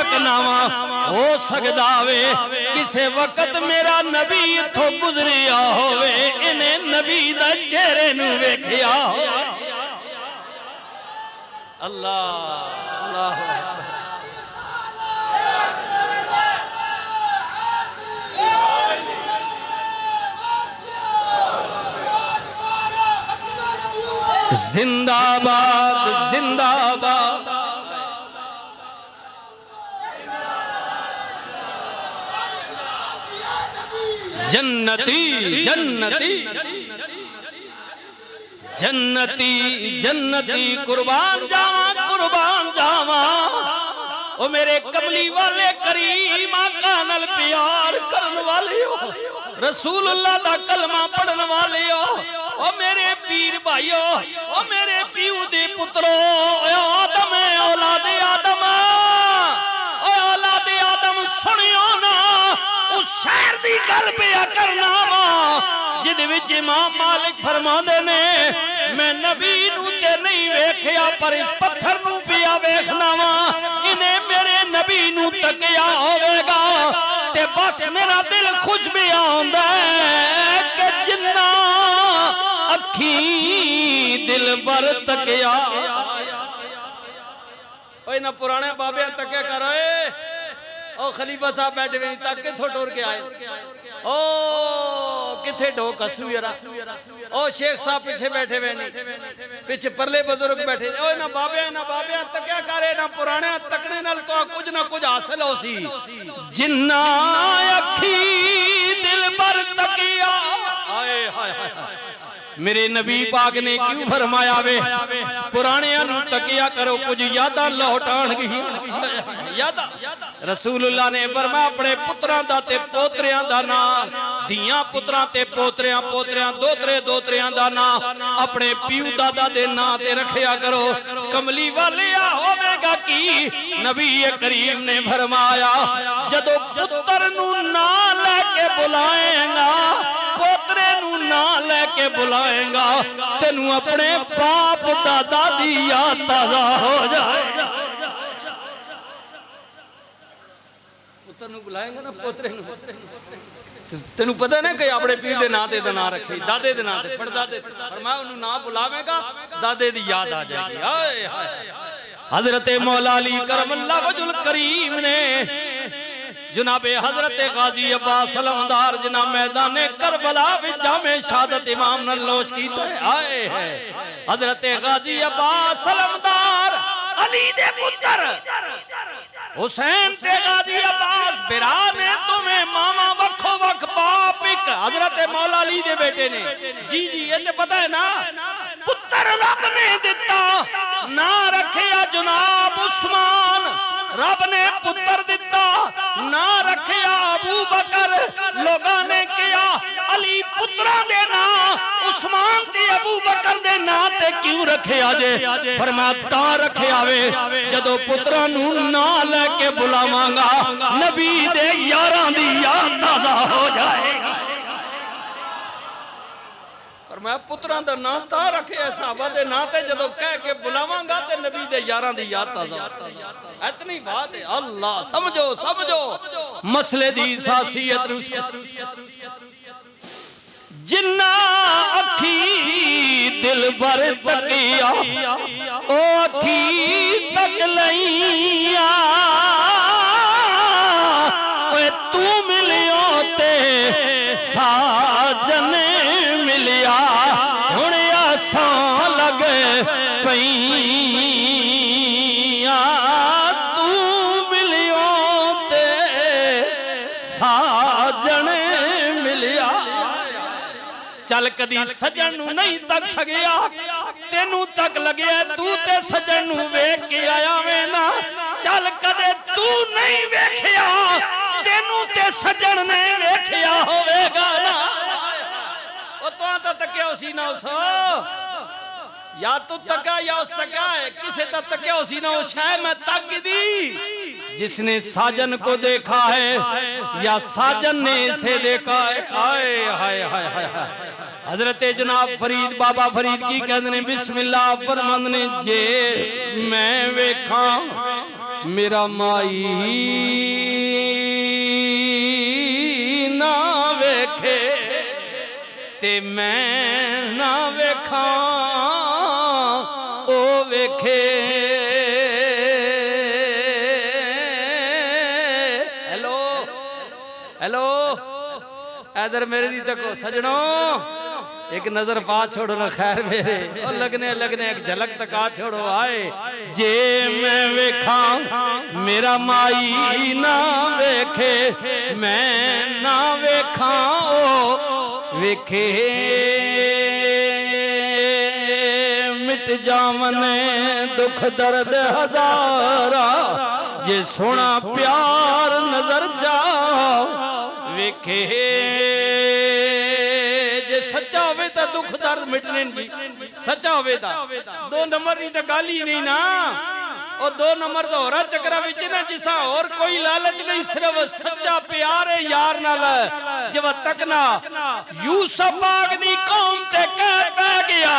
तकना वा हो सकदा वे किसे वक्त मेरा नबी इथों गुजरिया होवे इन्हें नबी दा चेहरे नू वेखिया अल्लाह अल्लाह जिंदाबाद जिंदाबाद जन्नती जन्नती जन्नती जन्नती कुर्बान जावा ओ मेरे कमली वाले करीम आका नाल प्यार करन वाले हो रसूलुल्लाह दा कलमा पढ़न वाले हो ओ मेरे पीर भाइयों ओ मेरे पीऊ दे पुत्रो आदम औलाद आदम ओ औलाद आदम सुनियो ना उस शहर दी गल पे करना वा जिदे विच इमाम मालिक फरमांदे ने मैं नबी नू ते नहीं वेखिया पर इस पत्थर नू पिया वेखना वा इन्हें मेरे नबी नू तकिया होवेगा ते बस मेरा दिल खुश भी आंदा है कि जिन्ना अखी दिल बर तकिया ओए ना पुराने बाबे तके करो ओ खलीफा साहब बैठे हुए तक किथों टोर के आए ओ किथे ढोक हसू यारा ओ शेख साहब पीछे बैठे हुए नहीं पीछे परले बुजुर्ग बैठे ओ ना बाबे तकिया करे ना पुराने तकने नाल तो कुछ ना कुछ हासिल हो सी जिन्ना अखी दिल पर तकिया हाय हाय हाय मेरे नबी पाक ने क्यों फरमाया वे पुराने नू तकिया करो कुछ यादां लौट आणगी यादां रसूलुल्लाह ने फरमाया अपने पुत्रां दा ते पोतरियां दा नाम धीयां पुत्रां ते पोतरियां दोतरे दोतरियां दा नाम अपने पीऊ दादा दे नां ते रखिया करो कमली वालिया होवेगा की नबी करीम ने फरमाया जदों पुत्र नू ना लेके बुलाएगा पोतरे नू ना लेके बुलाएगा तेनू अपने बाप दादा दी याद ताजा हो जाएगा पुत्र नू बुलाएगा ना पोतरे नू तेनू पता ना कि अपने पीर दे नां ते ना रखे दादे दे नां ते परदादे फरमाया ओनू ना बुलावेगा दादे दी याद आ जाएगी हाय हाय हजरत मौला अली करमल्लाहु वजहुल करीम ने जनाबे हजरत गाजी अब्बास सलमदार जना मैदान करबला विच जामे शहादत इमाम ने लोच की तो आए है हजरत गाजी अब्बास सलमदार अली दे पुत्र हुसैन ते गाजी अब्बास बिरा ने तुम्हें मामा वखो वख बाप एक हजरत मौला अली दे बेटे ने जी ये ते पता है ना पुत्र रब ने दिता ना रखिया जनाब उस्मान रब ने पुत्र दिता ना रखिया अबू बकर लोगां ने किया अली पुत्रा दे ना उस्मान ते अबू बकर दे ना ते क्यों रखिया जे फरमाया ता रखिया वे जदों पुत्रा नू ना लेके बुलावांगा नबी दे यारां दी याद ताजा हो जाएगा मैं पुत्रां दा नाम ता रखे साहबा दे नाम ते जदों कह के बुलावांगा ते नबी दे यारां दी याद ताजा इतनी बात है अल्लाह समझो समझो मसले दी सासियत जिन्ना अखी दिल भर तकिया ओ अखी तक लईया ओए तू मिलियो ते साजन मिलिया हुण आसां लग पईया तू मिलियो ते साजन मिलिया चल कदी सजन नू नहीं तक सकिया तेनू तक लगे तू ते सजन नू वेख के आया वे ना चल कदे तू नहीं वेखिया तेनू ते सजन ने वेखिया होवेगा ना ओ तो तकिया उसी ना उस या तो तका या उस तका है किसे तो तकिया उसी ना उस है मैं तक दी जिसने साजन को देखा है या साजन ने इसे देखा है हाय हाय हाय हाय हजरत जनाब फरीद बाबा फरीद की कहते ने बिस्मिल्लाह फरमांदे ने जे मैं वेखा मेरा माई ना वेखे ते मैं ना वेखा ओ वेखे। हेलो हेलो इधर मेरे दी तको सजनों एक नजर पा छोड़ो ना खैर मेरे और लगने लगने एक झलक तक आ छोड़ो आए। जे मैं वेखा मेरा माई ना वेखे मैं ना वेखा ओ वेखे। मिट जावन दुख दर्द हजारा जे सोना प्यार नजर जाओ वेखे। जे सच्चा होवे तो दुख दर्द मिटने जी सच्चा होवे ता दो नंबर दी तो गल ही नहीं ना। और दो नंबर तो होरा चक्रा विच ना जिसा और कोई लालच नहीं सिर्फ सच्चा प्यार है यार नाल। जब तक ना यूसुफ पाक दी कौम ते कह पै गया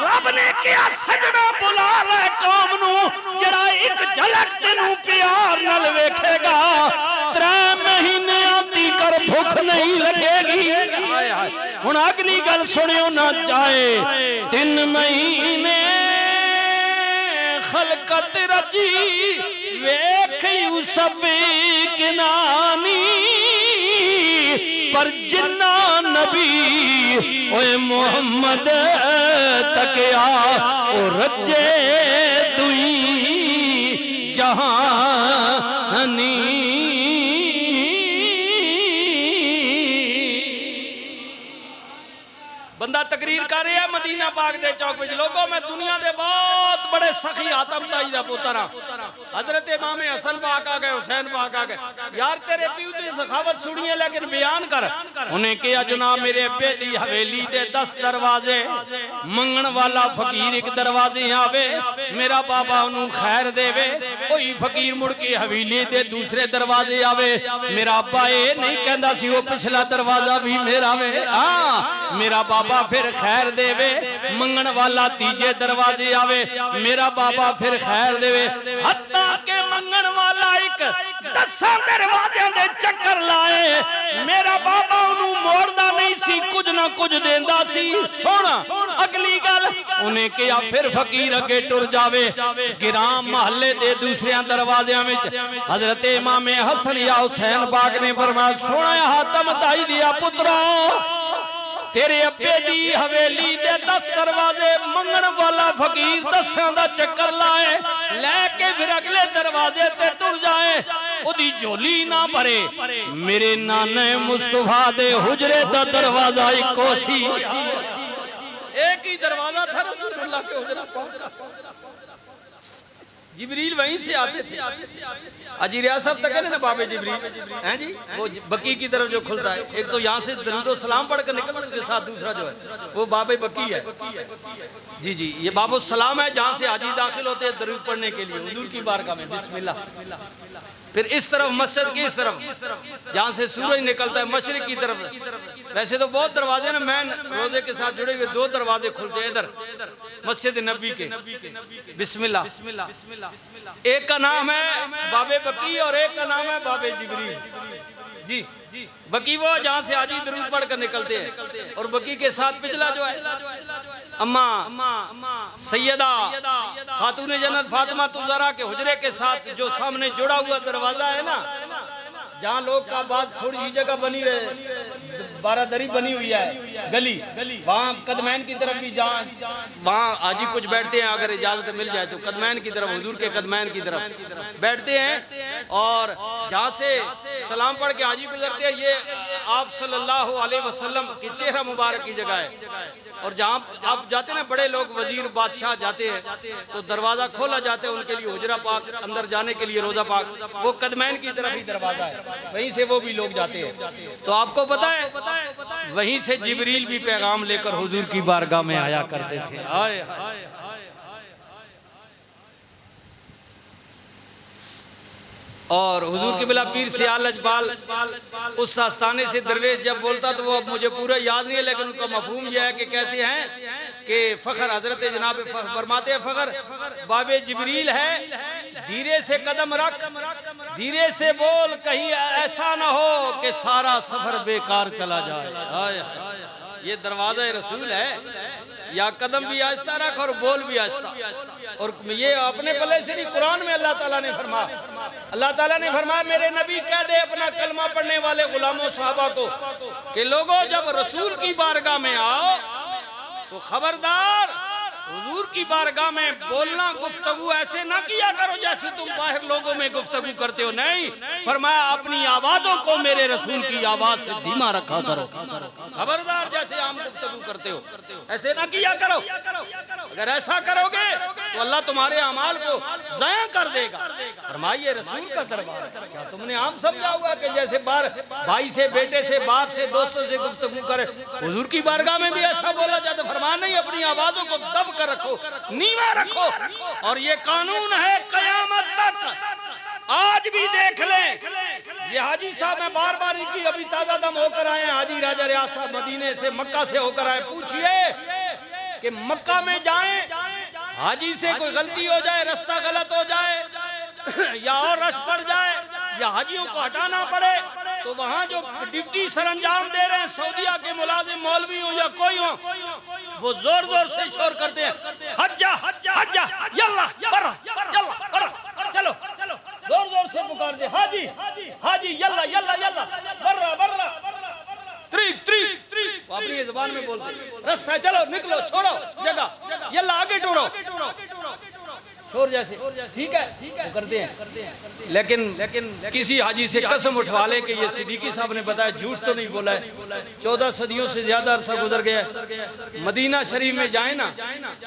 रब ने कहा सजना बुला ले कौम नु जड़ा एक झलक तेनू प्यार नाल वेखेगा 3 महीने आती कर भूख नहीं लगेगी। हुण अगली गल सुनियो ना जाए 3 महीने खलकत रजी वेख यूसुफ किनानी पर जिन्ना नबी ओए मोहम्मद तकिया ओ रजे दुई जहानी। बंदा तकरीर कर रहा है मदीना पाक दे चौक विच लोगों में दुनिया दे बहुत बड़े सखी आतम ताई दा पुत्रा हजरत इमाम हसन पाक आ गए हुसैन पाक आ गए यार तेरे प्यू दी सखावत सुनिए लेकिन बयान कर। उन्हें कहा जनाब मेरे अब्बे दी हवेली दे 10 दरवाजे मंगण वाला फकीर एक दरवाजे आवे मेरा बाबा उन्हों खैर देवे कोई फकीर मुड़ के हवेली दे दूसरे दरवाजे आवे मेरा अब्बा ये नहीं कहता सी वो पिछला दरवाजा भी मेरा वे। हाँ मेरा बाबा फिर खैर देवे मंगण वाला तीजे दरवाजे आवे मेरा बाबा फिर खैर देवे हत्ता के मंगण वाला एक 10 दरवाजे दे चक्कर लाए मेरा बाबा उन्हों मोड़दा नहीं सी कुछ ना कुछ देंदा सी। सुन अगली गल उन्हें कहा फिर फकीर अगे टुर जावे गिराम महल्ले दे दूसरे दरवाजियां विच हजरत इमाम हसन या हुसैन पाक ने फरमाया सोना हातम ताई दिया पुत्रा तेरे अब्बे दी हवेली दे 10 दरवाजे मंगण वाला फकीर 10 दा चक्कर लाए लेके फिर अगले दरवाजे ते टुर जाए ओदी झोली ना भरे मेरे नाने मुस्तफा दे हुजरे दा दरवाजा इको सी एक ही दरवाजा था रसूलुल्लाह के हुजरा का। जिब्रील वहीं से आते थे अजी रियाज साहब तक है ना बाबे जिब्रील हैं जी वो बकी की तरफ जो खुलता है एक तो यहाँ से दरूद सलाम पढ़कर निकलता है उसके साथ दूसरा जो है वो बाबे बकी है जी जी ये बाबो सलाम है जहाँ से हाजी दाखिल होते हैं दरूद पढ़ने के लिए हुजूर की बारगाह में बिस्मिल्लाह। फिर इस तरफ मस्जिद की इस तरफ जहाँ से सूरज निकलता है मशरिक की तरफ वैसे तो बहुत दरवाजे ना मैं रोजे के साथ जुड़े हुए 2 दरवाजे खुलते हैं इधर मस्जिद नबी के बिस्मिल्लाह। एक का नाम है बाबे बकी और एक का नाम है बाबे जिब्रील जी बकी वो जहाँ से हाजी दरूद पढ़कर निकलते हैं और बकी के साथ पिछला जो है अम्मा सैयदा खातून जन्नत फातिमा तुज़रा के हुजरे के साथ जो सामने जुड़ा हुआ दरवाजा है ना जहाँ लोग का बाद थोड़ी सी जगह बनी है बारादरी बनी हुई है गली वहाँ कदमैन की तरफ भी जहाँ वहाँ हाजी कुछ बैठते हैं अगर इजाजत मिल जाए तो कदमैन की तरफ हुजूर के कदमैन की तरफ बैठते हैं और जहाँ से सलाम पढ़ के हाजी गुजरते हैं ये आप सल्लल्लाहु अलैहि वसल्लम की चेहरा मुबारक की जगह है। और जहाँ आप जाते ना बड़े लोग वजीर बादशाह जाते हैं तो दरवाजा खोला जाता है उनके लिए हुजरा पाक अंदर जाने के लिए रोजा पाक वो कदमैन की तरफ ही दरवाजा है वहीं से वो भी लोग जाते हैं। तो आपको पता है वहीं से जिब्रील भी पैगाम लेकर हुजूर की बारगाह में आया करते थे। आए और हुजूर के बिला पीर सियाल लजपाल उस आस्थाने से दरवेश जब बोलता तो वो अब मुझे पूरा याद नहीं है लेकिन उनका मफहूम यह है कि कहते हैं कि फ़ख्र हजरत जनाब फरमाते हैं फ़ख्र बाबे जिब्रील है, धीरे से कदम रख, धीरे से बोल, कहीं ऐसा ना हो कि सारा सफर बेकार चला जाए। ये दरवाज़ा रसूल है, या कदम भी आहिस्ता रख और बोल भी आहिस्ता। और ये अपने पले से नहीं, कुरान में अल्लाह ताला ने फरमाया, अल्लाह ताला ने फरमाया मेरे नबी कह दे अपना कलमा पढ़ने वाले गुलामों सहाबा को कि लोगों जब रसूल की बारगाह में आओ तो खबरदार हुजूर की बारगाह में बोलना गुफ्तगू ऐसे ना किया करो जैसे तुम बाहर लोगों में गुफ्तगू करते हो। नहीं, फरमाया अपनी आवाजों को मेरे रसूल की आवाज से धीमा रखा करो। खबरदार जैसे आम गुफ्तगू करते हो ऐसे ना किया करो। अगर ऐसा करोगे तो अल्लाह तुम्हारे अमाल को ज़ाया कर देगा। फरमाइए रसूल का दरबार, क्या तुमने आम समझा हुआ कि जैसे भाई से, बेटे से, बाप से, दोस्तों से गुफ्तगू करे, हुजूर की बारगाह में भी ऐसा बोला जाता। फरमाया नहीं, अपनी आवाजों को दब कर रखो, नीवा रखो। और ये कानून है कयामत तक। आज भी देख लें, ये हाजी साहब मैं बार बार इनकी अभी ताजा दम होकर आए हैं, हाजी राजा रियाज साहब मदीने से, मक्का से होकर आए। पूछिए कि मक्का में जाएं, हाजी से कोई गलती हो जाए, रास्ता गलत हो जाए या और रश पड़ जाए या हाजियों को हटाना पड़े, तो वहां जो ड्यूटी सरंजाम दे रहे हैं सऊदीया के मुलाजिम मौलवी हो या कोई हो, वो जोर जोर से शोर करते हैं हज्जा हज्जा हज्जा यल्ला बर्रा यल्ला बर्रा, चलो जोर जोर से पुकारते हाजी हाजी यल्ला यल्ला यल्ला बर्रा बर्रा त्रिक त्रिक त्रिक, अपनी जुबान में बोलते रास्ता है, चलो निकलो, छोड़ो जगह, यल्ला आगे टूरो, शोर जैसे। ठीक है वो करते हैं। लेकिन किसी हाजी से कसम उठवा ले कि ये सिद्दीकी साहब ने बताया, झूठ तो नहीं बोला है। 14 सदियों से ज्यादा अरसा गुजर गया। मदीना शरीफ में जाए ना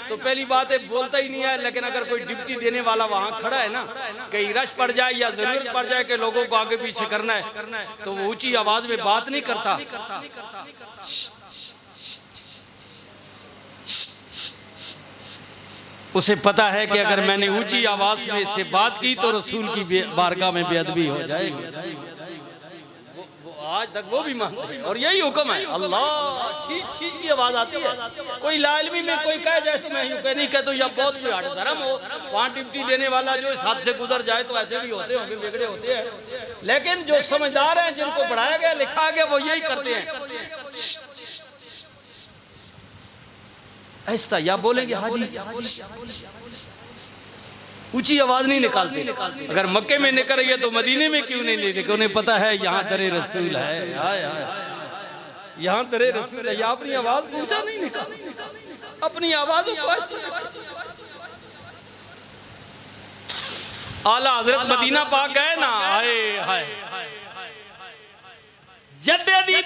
तो पहली बात है बोलता ही नहीं है, लेकिन अगर कोई ड्यूटी देने वाला वहां खड़ा है ना, कहीं रश पड़ जाए या जरूरत पड़ जाए कि लोगों को आगे पीछे करना है, तो वो ऊंची आवाज में बात नहीं करता। उसे पता है कि अगर मैंने ऊंची आवाज में इससे बात की तो रसूल की बारगाह में बेअदबी हो जाएगी। वो आज तक वो भी मानते हैं और यही हुक्म है। अल्लाह शीच शीच की आवाज आती है। कोई लालमी में कोई कह जाए तो मैं यूं कह नहीं कहता, या बहुत कोई हट धर्म हो, वहाँ ड्यूटी देने वाला जो इस हाथ से गुजर जाए तो ऐसे भी होते होंगे, बिगड़े होते हैं। लेकिन जो समझदार हैं, जिनको पढ़ाया गया लिखा गया, वो यही करते हैं। ऐसा या बोलेंगे हाजी, ऊंची आवाज नहीं निकालते। अगर मक्के में निकल रही है तो मदीने में क्यों नहीं निकल? उन्हें पता है यहाँ दरे रसूल है, यहाँ दरे रसूल है। यहाँ अपनी आवाज को ऊंचा नहीं निकाल, अपनी आवाजों को आला हजरत मदीना पाक गए ना, हाय हाय जद्दे दी